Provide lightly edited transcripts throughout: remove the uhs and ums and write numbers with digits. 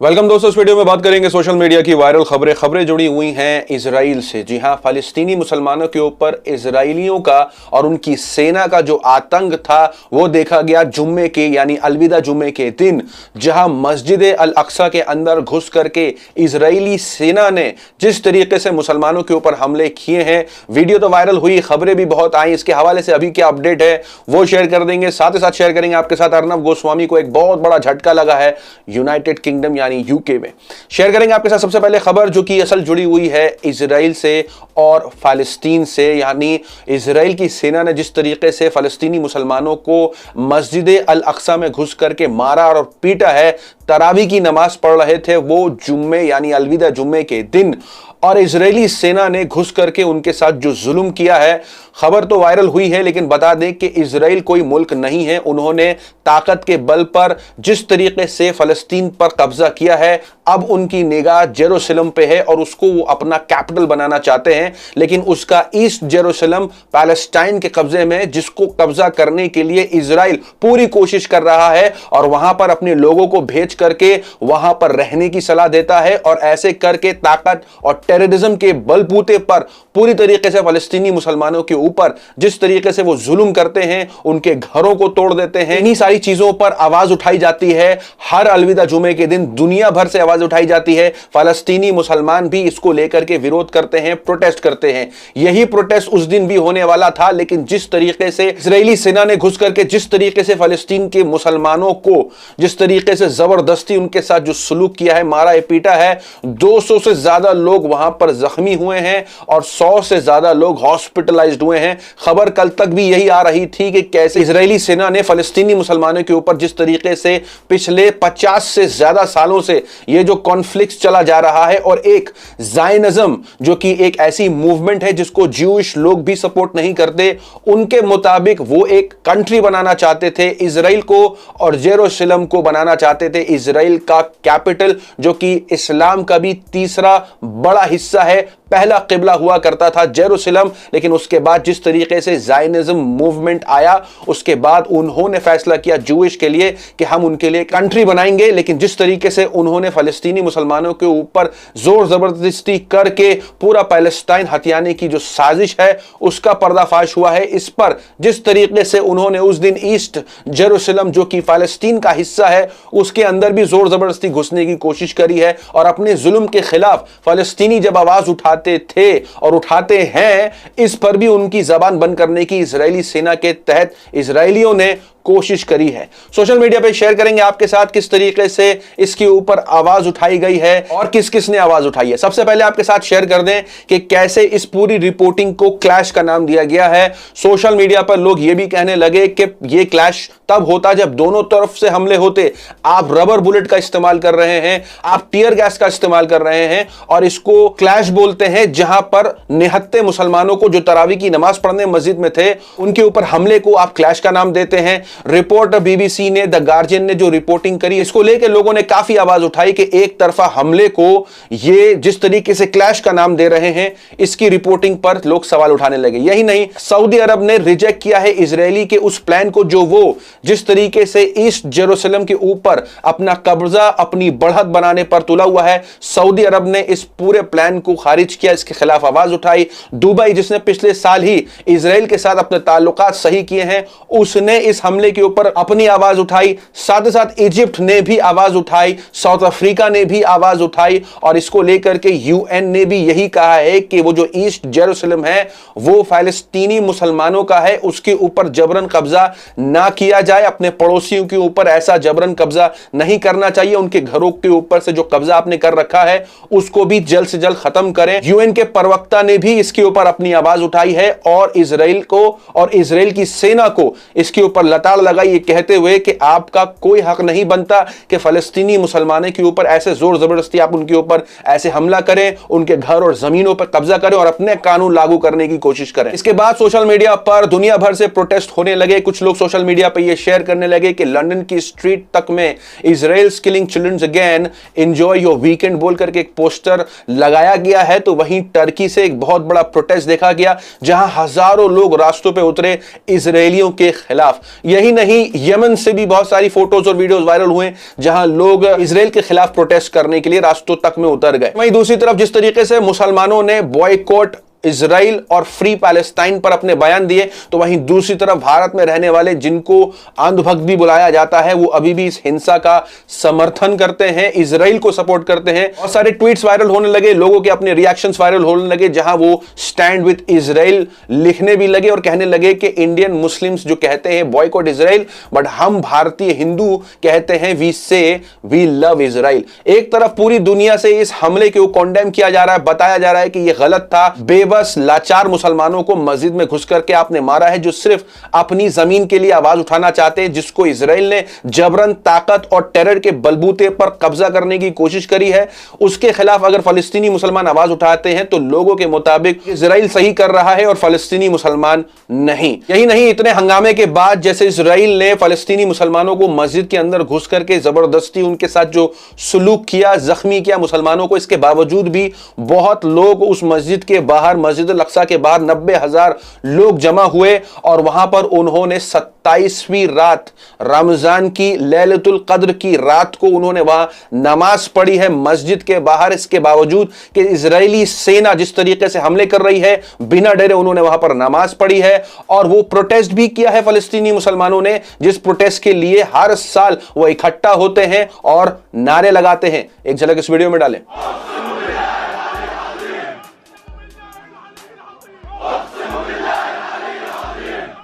Welcome दोस्तों, इस video में बात करेंगे सोशल मीडिया की वायरल खबरें जुड़ी हुई हैं इजराइल से। जी हां, फालिस्तीनी मुसलमानों के ऊपर इजराइलियों का और उनकी सेना का जो आतंक था वो देखा गया जुम्मे के यानी अलविदा जुम्मे के दिन, जहां मस्जिद अल अक्सा के अंदर घुस करके इजरायली सेना ने जिस तरीके से मुसलमानों के ऊपर हमले किए हैं। वीडियो तो वायरल हुई, खबरें भी बहुत आई। इसके हवाले से अभी क्या अपडेट है वो शेयर कर देंगे। साथ ही साथ शेयर करेंगे आपके साथ अर्नब गोस्वामी को एक बहुत बड़ा झटका लगा है यूनाइटेड किंगडम यानी यूके में। शेयर करेंगे आपके साथ सबसे पहले खबर जो कि असल जुड़ी हुई है इजराइल से और फालिस्तीन से, यानी इजराइल की सेना ने जिस तरीके से फलस्तीनी मुसलमानों को मस्जिद अल अक्सा में घुस करके मारा और पीटा है। तरावी की नमाज पढ़ रहे थे वो जुम्मे यानी अलविदा जुम्मे के दिन, और इजरायली सेना ने घुस करके उनके साथ जो जुल्म किया है। खबर तो वायरल हुई है, लेकिन बता दें कि इजराइल कोई मुल्क नहीं है। उन्होंने ताकत के बल पर जिस तरीके से फलस्तीन पर कब्जा किया है, अब उनकी निगाह जेरूसलम पे है और उसको वो अपना कैपिटल बनाना चाहते हैं। लेकिन उसका ईस्ट जेरूसलम पैलेस्टाइन के कब्जे में, जिसको कब्जा करने के लिए इजराइल पूरी कोशिश कर रहा है और वहां पर अपने लोगों को भेज करके वहां पर रहने की सलाह देता है। और ऐसे करके ताकत और टेररिज्म के बलबूते पर पूरी तरीके से फलस्तीनी मुसलमानों के ऊपर जिस तरीके से वो जुल्म करते हैं, उनके घरों को तोड़ देते हैं। इन्हीं सारी चीजों पर आवाज उठाई जाती है। हर अलविदा जुमे के दिन दुनिया भर से आवाज उठाई जाती है। फलस्तीनी मुसलमान भी इसको लेकर के विरोध करते हैं, प्रोटेस्ट करते हैं। यही प्रोटेस्ट उस दिन भी होने वाला था, लेकिन जिस तरीके से इजरायली सेना ने घुस करके जिस तरीके से फलस्तीन के मुसलमानों को जिस तरीके से जबरदस्ती उनके साथ जो सलूक किया है, मारा है, पीटा है, 200 से ज्यादा लोग वहां पर जख्मी हुए हैं और 100 से ज्यादा लोग हॉस्पिटलाइज्ड हुए हैं। खबर कल तक भी यही आ रही थी कि कैसे इजरायली सेना ने फलस्तीनी मुसलमानों के ऊपर जिस तरीके से पिछले 50 से ज्यादा सालों से यह जो कॉन्फ्लिक्ट चला जा रहा है, और एक ज़ायनिज़्म जो कि एक ऐसी मूवमेंट है जिसको ज्यूइश लोग भी सपोर्ट नहीं करते, उनके मुताबिक वो एक कंट्री बनाना चाहते थे इजराइल को, और जेरूसलम को बनाना चाहते थे इजराइल का कैपिटल, जो कि इस्लाम का भी तीसरा बड़ा हिस्सा है। पहला किबला हुआ करता था जेरूसलम, लेकिन उसके बाद जिस तरीके से ज़ायनिज़्म मूवमेंट आया, उसके बाद उन्होंने फैसला किया ज्यूइश के लिए कि हम उनके लिए कंट्री बनाएंगे। लेकिन जिस तरीके से उन्होंने फलस्तीनी मुसलमानों के ऊपर जोर जबरदस्ती करके पूरा पैलेस्टाइन हथियाने की जो साजिश है उसका पर्दाफाश हुआ है। इस पर जिस तरीके से उन्होंने उस दिन ईस्ट जेरूसलम जो कि फलस्तीन का हिस्सा है उसके अंदर भी जोर जबरदस्ती घुसने की कोशिश करी है, और अपने जुल्म के खिलाफ फलस्तीनी जब आवाज उठाते थे और उठाते हैं, इस पर भी उनकी जबान बंद करने की इजरायली सेना के तहत इजरायलियों ने कोशिश करी है। सोशल मीडिया पे शेयर करेंगे आपके साथ किस तरीके से इसके ऊपर आवाज उठाई गई है और किस किस ने आवाज उठाई है। सबसे पहले आपके साथ शेयर कर दें कि कैसे इस पूरी रिपोर्टिंग को क्लैश का नाम दिया गया है। सोशल मीडिया पर लोग ये भी कहने लगे कि यह क्लैश तब होता जब दोनों तरफ से हमले होते। आप रबर बुलेट का इस्तेमाल कर रहे हैं, आप टीयर गैस का इस्तेमाल कर रहे हैं, और इसको क्लैश बोलते हैं, जहां पर निहत्ते मुसलमानों को जो तरावी की नमाज पढ़ने मस्जिद में थे उनके ऊपर हमले को आप क्लैश का नाम देते हैं। रिपोर्टर बीबीसी ने, द गार्जियन ने जो रिपोर्टिंग करी, इसको लेकर लोगों ने काफी आवाज उठाई कि एक तरफा हमले को ये जिस तरीके से क्लैश का नाम दे रहे हैं, इसकी रिपोर्टिंग पर लोग सवाल उठाने लगे। यही नहीं, सऊदी अरब ने रिजेक्ट किया है इजरायली के उस प्लान को जो वो जिस तरीके से ईस्ट जेरूसलम के ऊपर अपना कब्जा, अपनी बढ़त बनाने पर तुला हुआ है। सऊदी अरब ने इस पूरे प्लान को खारिज किया, इसके खिलाफ आवाज उठाई। दुबई, जिसने पिछले साल ही इजराइल के साथ अपने ताल्लुकात सही किए हैं, उसने इस हमले के ऊपर अपनी आवाज उठाई। साथ ही साथ इजिप्ट ने भी आवाज उठाई, साउथ अफ्रीका ने भी आवाज उठाई, और इसको लेकर के यूएन ने भी यही कहा है कि वो जो ईस्ट जेरूसलम है वो फलस्तीनी मुसलमानों का है, उसके ऊपर जबरन कब्जा ना किया जाए। अपने पड़ोसियों के ऊपर ऐसा जबरन कब्जा नहीं करना चाहिए। उनके घरों के ऊपर से जो कब्जा आपने कर रखा है उसको भी जल्द से जल्द खत्म करें। यूएन के प्रवक्ता ने भी इसके ऊपर अपनी आवाज उठाई है और इजराइल को और इजराइल की सेना को इसके ऊपर लताड़ लगाई, ये कहते हुए कि आपका कोई हक नहीं बनता कि फलस्तीनी मुसलमानों के ऊपर ऐसे जोर जबरदस्ती आप उनके ऊपर ऐसे हमला करें, उनके घर और जमीनों पर कब्जा करें और अपने कानून लागू करने की कोशिश करें। इसके बाद सोशल मीडिया पर दुनिया भर से प्रोटेस्ट होने लगे। कुछ लोग सोशल मीडिया पर यह शेयर करने लगे कि लंदन की स्ट्रीट तक में Israel killing children again, enjoy your weekend बोल करके एक पोस्टर लगा लगाया गया है, तो वहीं टर्की से एक बहुत बड़ा प्रोटेस्ट देखा गया जहां हजारों लोग रास्तों पे उतरे इजरायलियों के खिलाफ। यही नहीं, यमन से भी बहुत सारी फोटोज और वीडियोस वायरल हुए जहां लोग इजराइल के खिलाफ प्रोटेस्ट करने के लिए रास्तों तक में उतर गए। वहीं दूसरी तरफ जिस तरीके से मुसलमानों ने बॉयकॉट इजराइल और फ्री पैलेस्टाइन पर अपने बयान दिए, तो वहीं दूसरी तरफ भारत में रहने वाले जिनको अंधभक्त भी बुलाया जाता है, वो अभी भी इस हिंसा का समर्थन करते हैं, इजराइल को सपोर्ट करते हैं। बहुत सारे ट्वीट्स वायरल होने लगे, लोगों के अपने रिएक्शंस वायरल होने लगे जहां वो स्टैंड विद इजराइल लिखने भी लगे और कहने लगे कि इंडियन मुस्लिम्स जो कहते हैं बॉयकॉट इजराइल, बट हम भारतीय हिंदू कहते हैं वी से वी लव इजराइल। एक तरफ पूरी दुनिया से इस हमले को कॉन्डेम किया जा रहा है, बताया जा रहा है कि यह गलत था, बस लाचार मुसलमानों को मस्जिद में घुस करके आपने मारा है जो सिर्फ अपनी जमीन के लिए आवाज उठाना चाहते हैं, जिसको इजराइल ने जबरन ताकत और टेरर के बलबूते पर कब्जा करने की कोशिश करी है। उसके खिलाफ अगर फलस्तीनी मुसलमान आवाज उठाते हैं तो लोगों के मुताबिक इजराइल सही कर रहा है और फलस्तीनी मुसलमान नहीं। यही नहीं, इतने हंगामे के बाद जैसे इजराइल ने फलस्तीनी मुसलमानों को मस्जिद के अंदर घुस करके जबरदस्ती उनके साथ जो सुलूक किया, जख्मी किया मुसलमानों को, इसके बावजूद भी बहुत लोग उस मस्जिद के बाहर, मस्जिद अल-अक्सा के बाहर 90,000 लोग जमा हुए और वहां पर उन्होंने 27वीं रात रमजान की लैलतुल कद्र की रात को उन्होंने वहां नमाज पढ़ी है मस्जिद के बाहर। इसके बावजूद कि इजरायली सेना जिस तरीके से हमले कर रही है, बिना डरे उन्होंने वहां पर नमाज पढ़ी है और वो प्रोटेस्ट भी किया है फलस्तीनी मुसलमानों ने, जिस प्रोटेस्ट के लिए हर साल वो इकट्ठा होते हैं और नारे लगाते हैं। एक झलक इस वीडियो में डालें।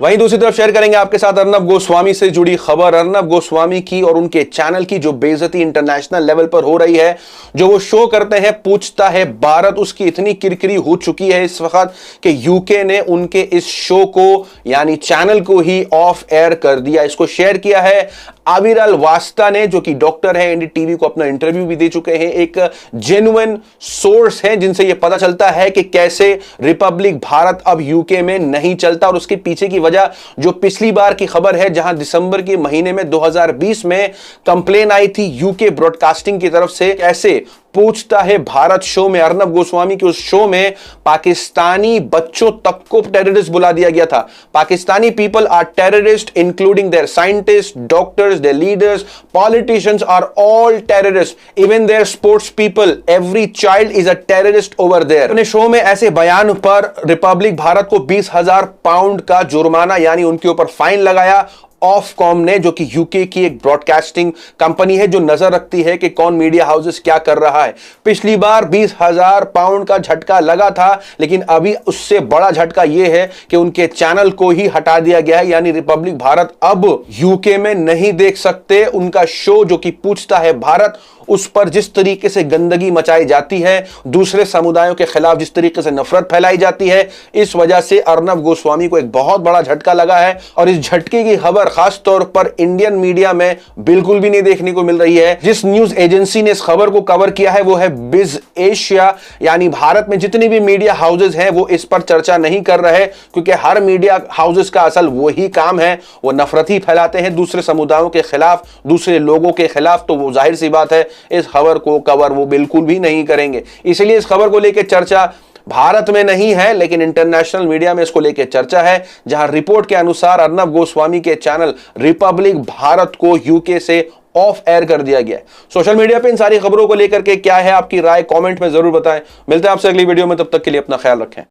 वहीं दूसरी तरफ शेयर करेंगे आपके साथ अर्नब गोस्वामी से जुड़ी खबर। अर्नब गोस्वामी की और उनके चैनल की जो बेइज्जती इंटरनेशनल लेवल पर हो रही है, जो वो शो करते हैं पूछता है भारत, उसकी इतनी किरकिरी हो चुकी है इस वक्त कि यूके ने उनके इस शो को यानी चैनल को ही ऑफ एयर कर दिया। इसको शेयर किया है आबिर अल वास्ता ने, जो कि डॉक्टर है, एनडीटीवी को अपना इंटरव्यू भी दे चुके हैं, एक जेन्युइन सोर्स है जिनसे यह पता चलता है कि कैसे रिपब्लिक भारत अब यूके में नहीं चलता। और उसके पीछे की वजह जो पिछली बार की खबर है, जहां दिसंबर के महीने में 2020 में कंप्लेन आई थी यूके ब्रॉडकास्टिंग की तरफ से, कैसे पूछता है भारत शो में अर्नब गोस्वामी के उस शो में पाकिस्तानी बच्चों तक को टेररिस्ट बुला दिया गया था। Pakistani people are terrorist including their scientist, doctors, their leaders, politicians are all terrorist, even their sports people, every child is a terrorist over there. अपने शो में ऐसे बयान पर रिपब्लिक भारत को 20,000 पाउंड का जुर्माना यानी उनके ऊपर फाइन लगाया। ऑफकॉम ने, जो कि यूके की एक ब्रॉडकास्टिंग कंपनी है जो नजर रखती है कि कौन मीडिया हाउसेस क्या कर रहा है, पिछली बार 20,000 पाउंड का झटका लगा था, लेकिन अभी उससे बड़ा झटका यह है कि उनके चैनल को ही हटा दिया गया है, यानी रिपब्लिक भारत अब यूके में नहीं देख सकते। उनका शो जो कि पूछता है भारत, उस पर जिस तरीके से गंदगी मचाई जाती है, दूसरे समुदायों के खिलाफ जिस तरीके से नफरत फैलाई जाती है, इस वजह से अर्नब गोस्वामी को एक बहुत बड़ा झटका लगा है। और इस झटके की खबर खास तौर पर इंडियन मीडिया में बिल्कुल भी नहीं देखने को मिल रही है। जिस न्यूज एजेंसी ने इस खबर को कवर किया है वो है बिज एशिया, यानी भारत में जितनी भी मीडिया हाउसेस हैं वो इस पर चर्चा नहीं कर रहे, क्योंकि हर मीडिया हाउसेस का असल वही काम है, वो नफरत ही फैलाते हैं दूसरे समुदायों के खिलाफ, दूसरे लोगों के खिलाफ। तो वो जाहिर सी बात है इस खबर को कवर वो बिल्कुल भी नहीं करेंगे। इसलिए इस खबर को लेकर चर्चा भारत में नहीं है, लेकिन इंटरनेशनल मीडिया में इसको लेकर चर्चा है, जहां रिपोर्ट के अनुसार अर्नब गोस्वामी के चैनल रिपब्लिक भारत को यूके से ऑफ एयर कर दिया गया है। सोशल मीडिया पे इन सारी खबरों को लेकर के क्या है आपकी राय, कमेंट में जरूर बताएं। मिलते हैं आपसे अगली वीडियो में, तब तक के लिए अपना ख्याल रखें।